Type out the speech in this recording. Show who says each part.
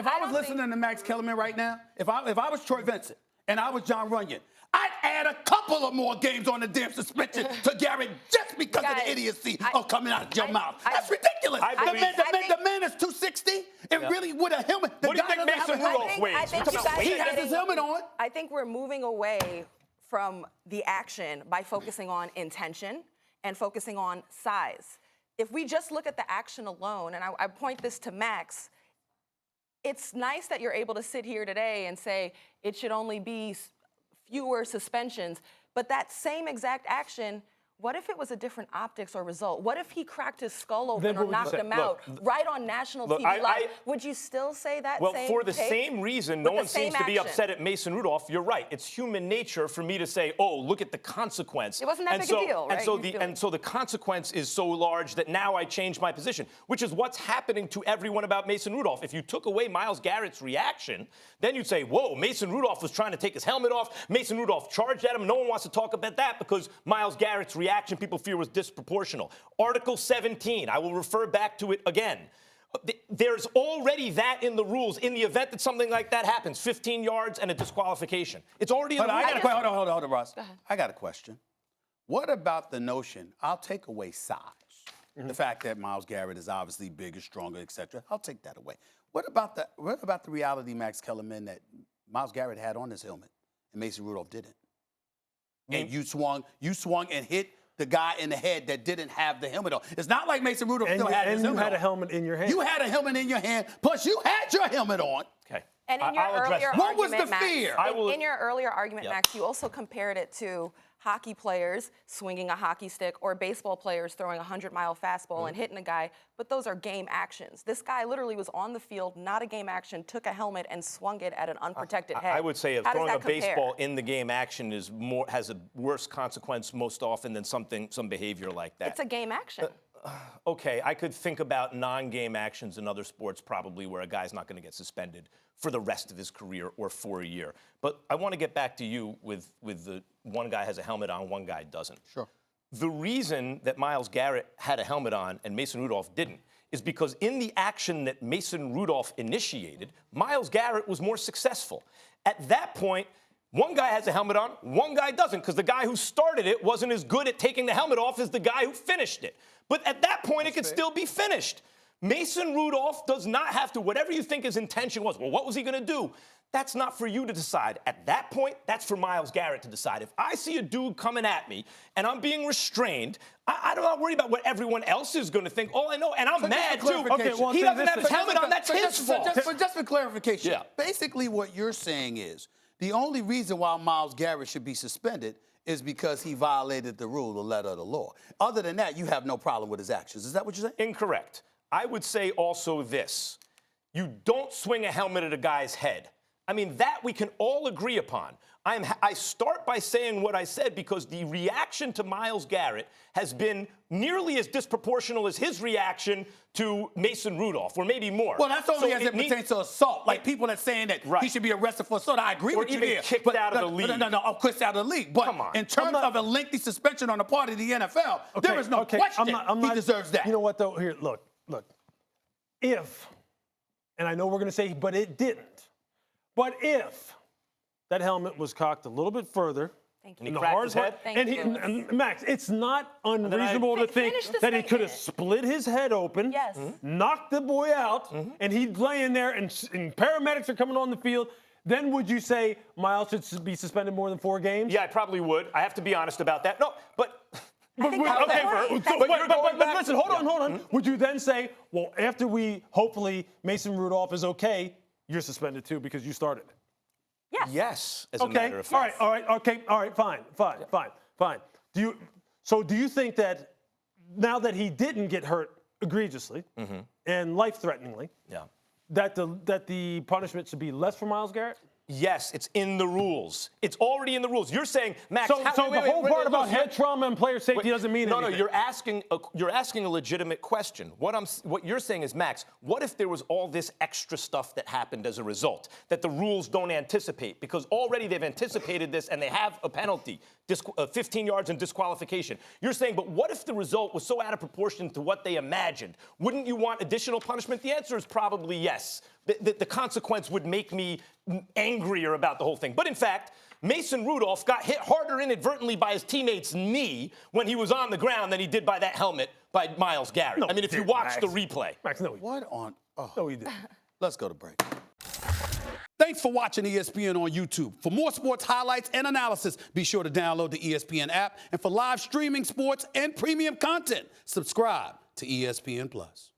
Speaker 1: I was listening to Max Kellerman right now, if I was Troy Vincent and I was John Runyon, I'd add a couple of more games on the damn suspension to Garrett just because of the idiocy of coming out of your mouth. That's ridiculous. The man is 260 and really with a helmet.
Speaker 2: What do you think Mason Rudolph weighs?
Speaker 1: He has his helmet on.
Speaker 3: I think we're moving away from the action by focusing on intention and focusing on size. If we just look at the action alone, and I point this to Max, it's nice that you're able to sit here today and say it should only be fewer suspensions, but that same exact action, what if it was a different optics or result? What if he cracked his skull open or knocked him out right on national TV live? Would you still say that
Speaker 2: well,
Speaker 3: same
Speaker 2: for the same reason, no one seems to be upset at Mason Rudolph. You're right. It's human nature for me to say, oh, look at the consequence.
Speaker 3: It wasn't that big a deal, right?
Speaker 2: And so the consequence is so large that now I change my position, which is what's happening to everyone about Mason Rudolph. If you took away Myles Garrett's reaction, then you'd say, whoa, Mason Rudolph was trying to take his helmet off. Mason Rudolph charged at him. No one wants to talk about that because Myles Garrett's reaction people fear was disproportional. Article 17, I will refer back to it again. There's already that in the rules in the event that something like that happens, 15 yards and a disqualification. It's already in the rules.
Speaker 1: Hold on, Ross. I got a question. What about the notion, I'll take away size, the fact that Myles Garrett is obviously bigger, stronger, et cetera. I'll take that away. What about the reality, Max Kellerman, that Myles Garrett had on his helmet and Mason Rudolph didn't? And you swung and hit the guy in the head that didn't have the helmet on. It's not like Mason Rudolph still had his helmet on.
Speaker 4: And you had a helmet in your hand.
Speaker 1: You had a helmet in your hand, plus you had your helmet on.
Speaker 2: Okay.
Speaker 3: And in your earlier
Speaker 1: what was the
Speaker 3: argument,
Speaker 1: fear?
Speaker 3: Max, in your earlier argument, Max, you also compared it to hockey players swinging a hockey stick or baseball players throwing a 100-mile fastball and hitting a guy, but those are game actions. This guy literally was on the field, not a game action, took a helmet and swung it at an unprotected head.
Speaker 2: I would say throwing a baseball in the game action has a worse consequence most often than some behavior like that.
Speaker 3: It's a game action.
Speaker 2: Okay, I could think about non-game actions in other sports probably where a guy's not going to get suspended for the rest of his career or for a year. But I want to get back to you with the one guy has a helmet on, one guy doesn't.
Speaker 1: Sure.
Speaker 2: The reason that Myles Garrett had a helmet on and Mason Rudolph didn't is because in the action that Mason Rudolph initiated, Myles Garrett was more successful. At that point, one guy has a helmet on, one guy doesn't, because the guy who started it wasn't as good at taking the helmet off as the guy who finished it. But at that point, it could still be finished. Mason Rudolph does not have to, whatever you think his intention was, well, what was he going to do? That's not for you to decide. At that point, that's for Myles Garrett to decide. If I see a dude coming at me and I'm being restrained, I'm not worried about what everyone else is going to think. All I know, and I'm mad too.
Speaker 1: Okay, well,
Speaker 2: he doesn't have his helmet on. That's his fault.
Speaker 1: Just for clarification, basically what you're saying is the only reason why Myles Garrett should be suspended is because he violated the rule, the letter of the law. Other than that, you have no problem with his actions. Is that what you're saying?
Speaker 2: Incorrect. I would say also this. You don't swing a helmet at a guy's head. I mean, that we can all agree upon. I start by saying what I said because the reaction to Myles Garrett has been nearly as disproportional as his reaction to Mason Rudolph, or maybe more.
Speaker 1: Well, that's only as it pertains to assault. Like people that saying that he should be arrested for assault. I agree with you there.
Speaker 2: Or even kicked out of the league.
Speaker 1: No, kicked out of the league. But
Speaker 2: come on.
Speaker 1: In terms of a lengthy suspension on the part of the NFL, there is no question he deserves that.
Speaker 4: You know what, though? Here, look. If, and I know we're going to say, but it didn't. But if that helmet was cocked a little bit further,
Speaker 3: Thank you.
Speaker 2: And he cracked his head?
Speaker 4: And Max, it's not unreasonable to think that he could have split his head open, knocked the boy out, and he's laying there, and paramedics are coming on the field. Then would you say Myles should be suspended more than 4 games?
Speaker 2: Yeah, I probably would. I have to be honest about that. No, but
Speaker 4: But listen, hold on. Would you then say, well, after hopefully Mason Rudolph is okay, you're suspended too because you started it?
Speaker 2: Yes, as a matter of fact.
Speaker 4: All right, fine. Do you think that now that he didn't get hurt egregiously and life-threateningly, that the punishment should be less for Myles Garrett?
Speaker 2: Yes, it's in the rules. It's already in the rules. You're saying, Max.
Speaker 4: So the whole part about head trauma and player safety doesn't mean anything.
Speaker 2: No, you're asking a legitimate question. What you're saying is, Max, what if there was all this extra stuff that happened as a result that the rules don't anticipate? Because already they've anticipated this and they have a penalty, 15 yards and disqualification. You're saying, but what if the result was so out of proportion to what they imagined? Wouldn't you want additional punishment? The answer is probably yes. the consequence would make me angrier about the whole thing. But in fact, Mason Rudolph got hit harder inadvertently by his teammate's knee when he was on the ground than he did by that helmet by Myles Garrett.
Speaker 4: No,
Speaker 2: I mean, if you watch the replay.
Speaker 4: Max, no,
Speaker 1: What on? Oh.
Speaker 4: no, he didn't.
Speaker 1: Let's go to break. Thanks for watching ESPN on YouTube. For more sports highlights and analysis, be sure to download the ESPN app. And for live streaming sports and premium content, subscribe to ESPN Plus.